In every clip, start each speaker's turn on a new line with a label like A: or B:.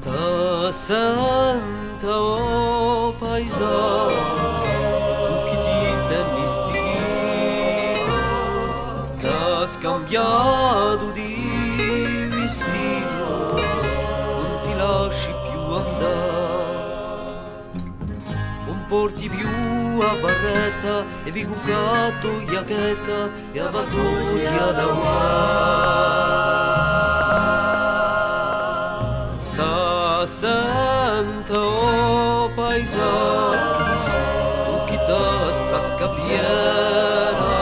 A: Sta santa o paesano, tu chi ti tennisti, che ha scambiato di vestito, non ti lasci più andare, non porti più a barretta e vi bucato iachetta e a vatuti ad senta o paesano, tu chi te stacca piena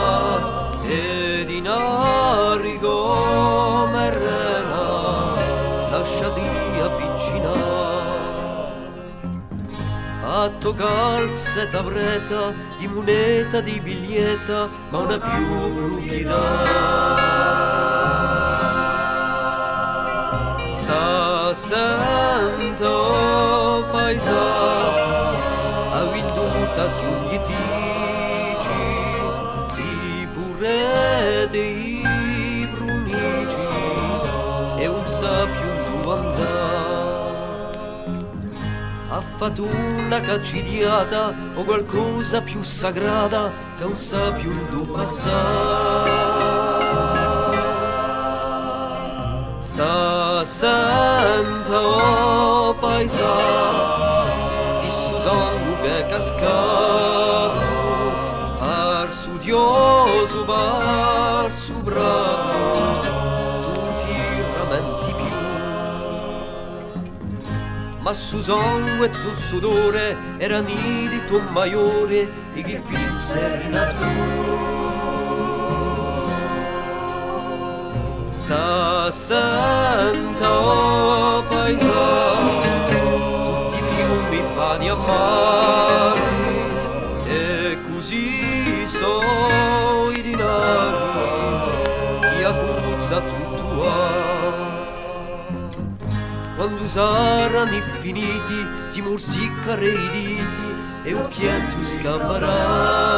A: ed in arrigo merrena lasciati avvicinare a toccarse tavreta di moneta di biglietta ma una più liquida senta o paesano ha venduta giù gli tici i burrete i brunici e un sa più tu andare ha fatto una caccidiata o qualcosa più sagrata che un sa più tu sta senta o paesano di su sangue che è cascato par su dioso par su braccio tu ti rammenti più ma su sangue e su sudore era nidito maiore e che pinse natura sta senta o paesano tutti i fiumi fanno a mare e così so i dinari chi accuzza tutto quando saranno infiniti ti morsiccare i diti e un pianto scapperà